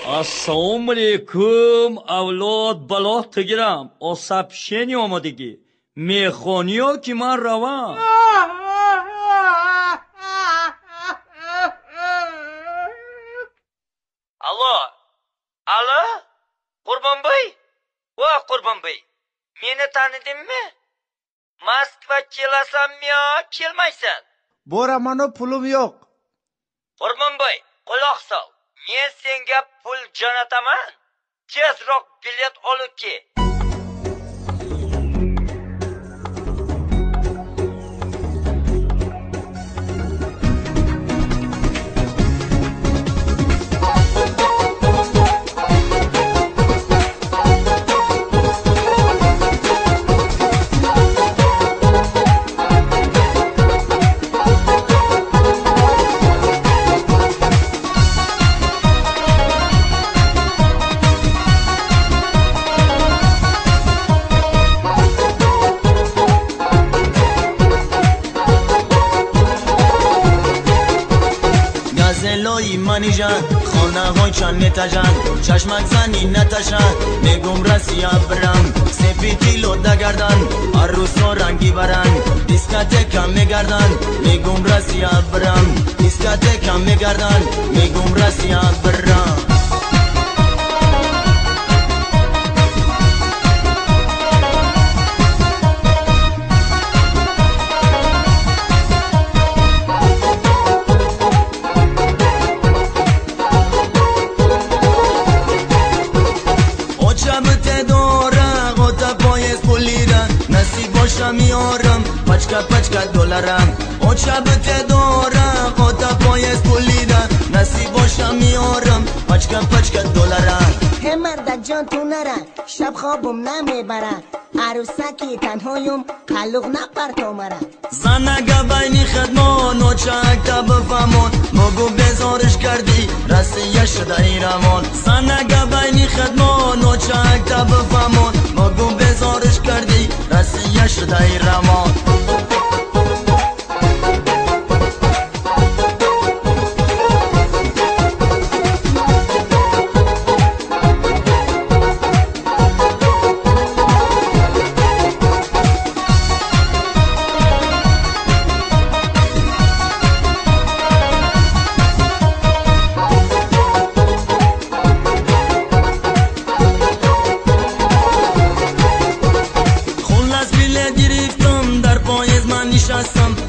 Ассаламу алейкум, авлод балот тагирам. О сообщение омадеги. Мехониё ки ман равам. Alo, Qurbonboy? Vo Qurbonboy, meni tanidingmi? Moskva kelasanmi yo kelmaysan? Boramanu pulim yo'q. Qurbonboy, quloq sol. Men senga pul jo'nataman. Tezroq bilet olib kel. گازلوی منی جان خانه های چند نتجان چشمک زنی نتشان نگم رسی برم سپیتی لوده گردن عروس و رنگی برن دیسکاتکا میگردن نگم رسی برم دیسکاتکا میگردن نگم رسی برم میارم پچکا دلارم او شبت دارم خدا پایست پولیدم نصیب باشم میارم پچکا دلارم هم مرد جان تو نرن شب خوابم نمیبرن عروسکی تنهایم قلوق نپرتو مرن زنگا بینی خدمان و چک تا بفهمون مگو بزارش کردی رسیش دایی رمان زنگا بینی خدمان و چک تا بفهمون مگو بزارش کردی رسیش دایی رمان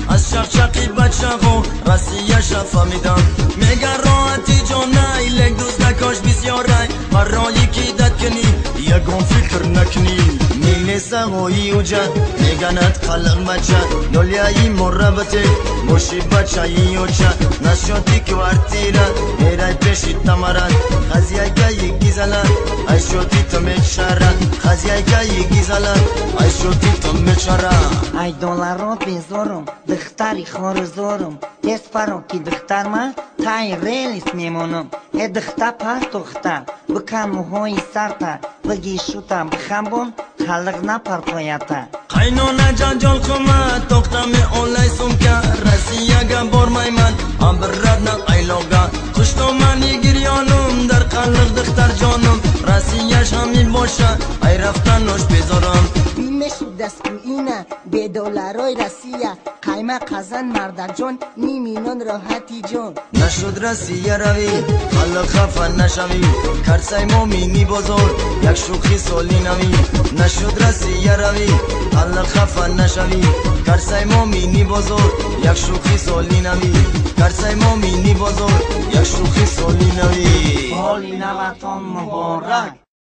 از شقشقی بچه ها رسیش فهمیدم میگن راحتی جان ایلک دوست نکاش بسیار رای برای کی داد کنی یکم فکر نکنی میلیسه هایی و جد میگنت خلق بچه دلیایی مربطه موشی بچه ای و چد نشدی که ورتیره میرای پیشی تمرد خزیه که یکی زلن ای شدی تو میچرد خزیه که یکی زلن ای شدی تو میچرد ای دولارو بزارم دختری خارزارم دست فرام که دختر من تای ریلیس میمونم ای دختر پس دختر بکن موهای سرتر بگی شوتم بخمبون خلق نپرپایتر قینونه جان خمه دختم اولای سمکه رسیه گم برمای من هم برد نق ایلاغه خوشتو منی گریانم در قلق دختر جانم رسیهش همین باشه ای رفتن نوش بذارم بیمشو دستو اینه به دولارای رسیه قیمه قزن مرد جان میمینون راحتی جان نشد رسیه روی خلق خفه نشوی کرسای مومینی بزرگ یک شوخی سالی نوی نشد رسیه روی خلق خفه نشوی کرسای مومینی بزرگ یک شوخی سالی نوی کرسای مومینی بزرگ یک شوخی سالی نوی حالی نوتان مبارک